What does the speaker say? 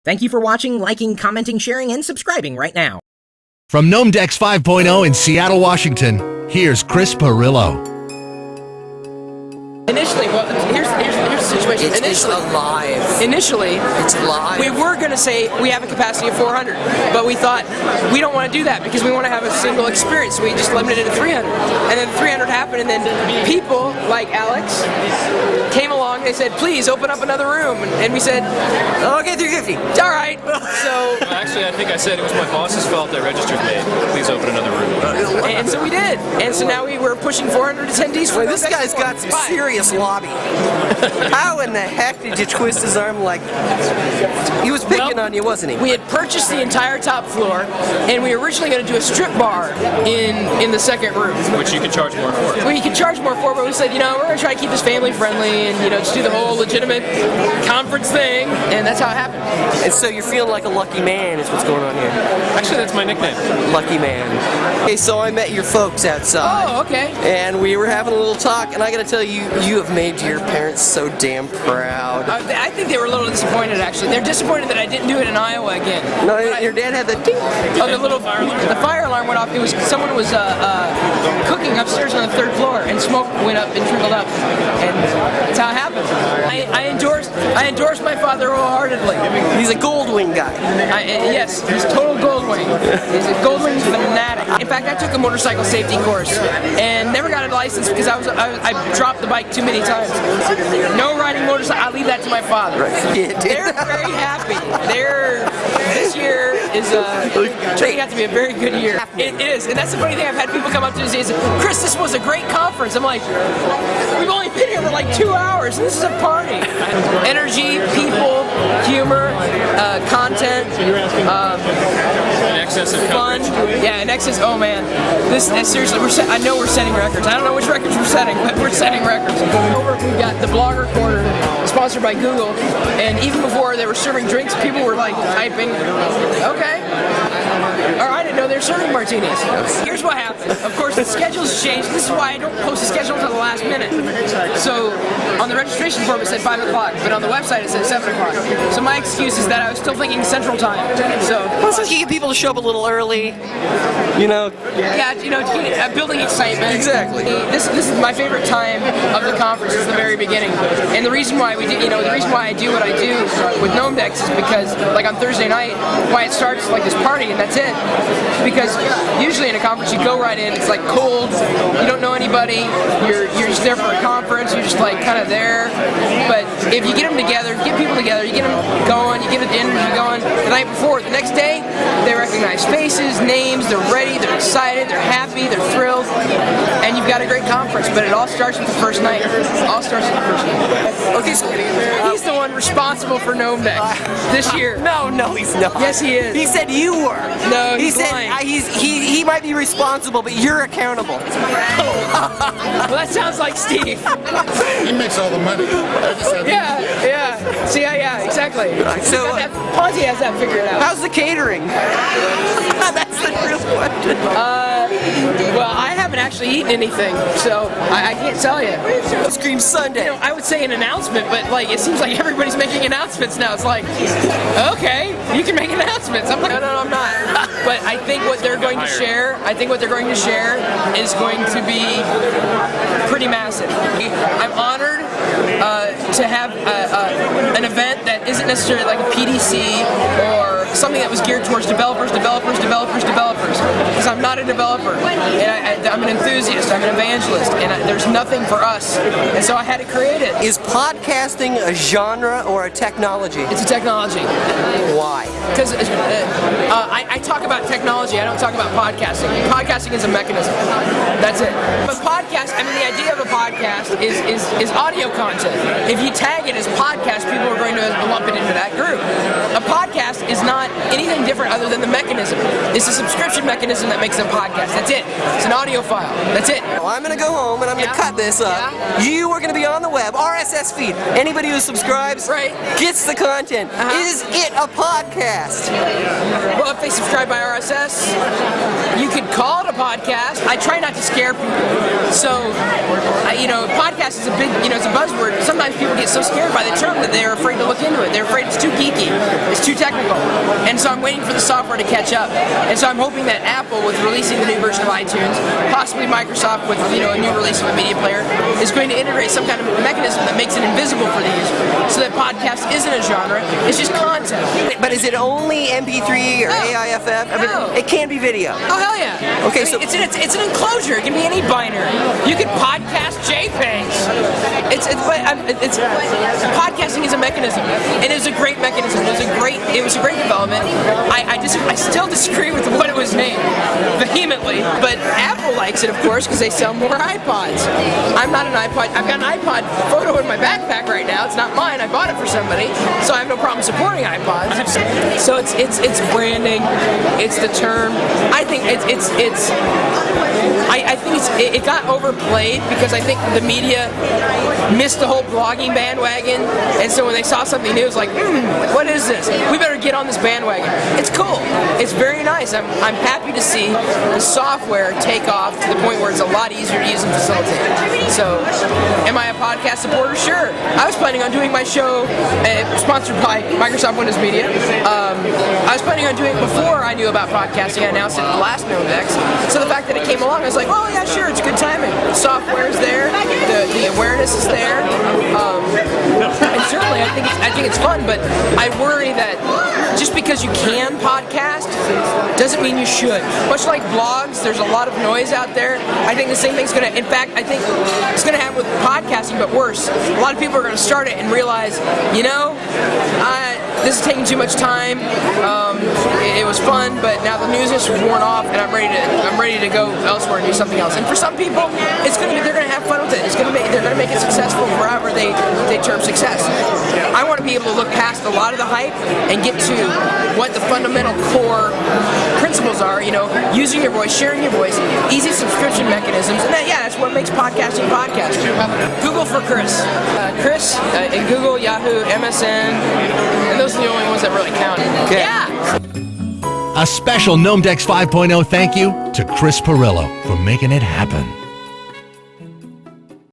Thank you for watching, liking, commenting, sharing, and subscribing right now. From Gnomedex 5.0 in Seattle, Washington, here's Chris Pirillo. Initially, well, here's the situation. It's alive. Initially, it's alive. We were going to say we have a capacity of 400, but we thought we don't want to do that because we want to have a single experience. So we just limited it to 300, and then 300 happened, and then people like Alex came along. They said, "Please open up another room," and we said, "Okay, 350." All right. So well, actually, I think I said it was my boss's fault I registered late. Please open another room. And so we did. And so now we were pushing 400 attendees. Well, this guy's got some serious lobby. How in the heck did you twist his arm like... He was picking on you, wasn't he? We had purchased the entire top floor, and we were originally going to do a strip bar in the second room. Which you could charge more for. Well, you could charge more for, but we said, we're going to try to keep this family friendly and, just do the whole legitimate conference thing, and that's how it happened. And so you're feeling like a lucky man is what's going on here. Actually, that's my nickname. Lucky man. Okay, so I met your folks outside. Oh, okay. And we were having a little talk, and I got to tell you, you have made your parents so damn proud. I think they were a little disappointed, actually. They're disappointed that I didn't do it in Iowa again. No, your dad had the ding. Oh, the fire alarm went off. Someone was cooking upstairs on the third floor, and smoke went up and trickled up, and that's how it happened. I endorse my father wholeheartedly. He's a Goldwing guy. Yes, he's total Goldwing. He's a Goldwing fanatic. In fact, I took a motorcycle safety course and never got a license because I dropped the bike too many times. No riding motorcycle. I leave that to my father. Yeah, they're very happy. This year is turning out to be a very good year. It is, and that's the funny thing. I've had people come up to me and say, "Chris, this was a great conference." I'm like, "We've only been here for like 2 hours. This is a party." Energy, people, humor, content, An excess of fun. Yeah, an excess. Oh man, this seriously. I know we're setting records. I don't know which records we're setting, but we're setting records. Over, we've got the Blogger Corner, sponsored by Google, and even before they were serving drinks, people were like typing, "Okay." Or I didn't know they were serving martinis. Here's what happened. Of course, the schedule's changed. This is why I don't post the schedule until the last minute. So on the registration form it said 5 o'clock, but on the website it said 7 o'clock. So my excuse is that I was still thinking Central Time. So plus, you get people to show up a little early. Yeah, building excitement. Exactly. This is my favorite time of the conference. Is the very beginning, and the reason why the reason why I do what I do with Gnomedex is because, like on Thursday night, why it starts like this party and that's it. Because usually in a conference you go right in, it's like cold, you don't know anybody, you're just there for a conference, you're just like kind of there. But if you get them together, get people together, you get them going, you get the energy going the night before, the next day they recognize faces, names, they're ready, they're excited, they're happy, they're thrilled, and you've got a great conference. But it all starts with the first night. It all starts with the first night. Okay, so he's the one responsible for Gnomedex this year. No, he's not. Yes, he is. He said you were. No, he he's said lying. he might be responsible, but you're accountable. Well, that sounds like Steve. He makes all the money. Yeah. See, yeah, exactly. So Ponzi has that figured out. how's the catering? That's the real question. Well, I haven't actually eaten anything, so I can't tell you. Ice cream sundae. I would say an announcement, but like it seems like everybody's making announcements now. It's like, okay, you can make announcements. I'm like, no, I'm not. But I think what they're going to share, is going to be pretty massive. I'm honored to have an event that isn't necessarily like a PDC or something that was geared towards developers, because I'm not a developer, and I'm an enthusiast, I'm an evangelist, and there's nothing for us, and so I had to create it. Is podcasting a genre or a technology? It's a technology. Why? Because I talk about technology, I don't talk about podcasting. Podcasting is a mechanism. That's it. But the idea of a podcast is audio content. If you tag it as podcast, people are going to lump it into that group. A podcast is not anything different other than the mechanism. It's a subscription mechanism that makes a podcast. That's it. It's an audio file. That's it. Well, I'm going to go home and I'm going to cut this up. Yeah. You are going to be on the web, RSS feed. Anybody who subscribes gets the content. Is it a podcast? Well, if they subscribe by RSS, you could call it a podcast. I try not to scare people. So, podcast is a big, it's a buzzword. Sometimes people get so scared by the term that they're afraid to look into it. They're afraid it's too geeky. It's too technical. And so I'm waiting for the software to catch up. And so I'm hoping that Apple, with releasing the new version of iTunes, possibly Microsoft with, a new release of a media player, is going to integrate some kind of mechanism that makes it invisible for the user. So that podcast isn't a genre, it's just content. But is it only MP3 or AIFF? No. It can be video. Oh, hell yeah. Okay, I mean, it's an enclosure. It can be any binary. You can podcast JPEGs. Podcasting is a mechanism, and it was a great mechanism. It was a great development. I still disagree with what it was named vehemently, but Apple likes it, of course, because they sell more iPods. I'm not an iPod. I've got an iPod photo in my backpack right now. It's not mine. I bought it for somebody, so I have no problem supporting iPods. So it's branding. It's the term. I think it got overplayed because I think the media missed the whole blogging bandwagon, and so when they saw something new, it was like, what is this? We better get on this bandwagon. It's cool. It's very nice. I'm happy to see the software take off to the point where it's a lot easier to use and facilitate. So, am I a podcast supporter? Sure. I was planning on doing my show, sponsored by Microsoft Windows Media. I was planning on doing it before I knew about podcasting. I announced it at the last Gnomedex. So the fact that it came along, I was like, oh yeah, sure, it's good timing. The software's there, the awareness is there, and certainly I think it's fun. But I worry that just because you can podcast doesn't mean you should. Much like blogs, there's a lot of noise out there. I think the same thing's going to, in fact, I think it's going to happen with podcasting, but worse. A lot of people are going to start it and realize, this is taking too much time. It was fun, but now the news is worn off, and I'm ready to go elsewhere and do something else. And for some people, they're going to have fun with it. They're going to make it successful wherever they term success. I want to be able to look past a lot of the hype and get to what the fundamental core principles are. Using your voice, sharing your voice, easy subscription mechanisms, and that's what makes podcasting. Google for Chris. Chris in Google, Yahoo, MSN, and those are the only ones that really count. Okay. Yeah. A special Gnomedex 5.0 thank you to Chris Pirillo for making it happen.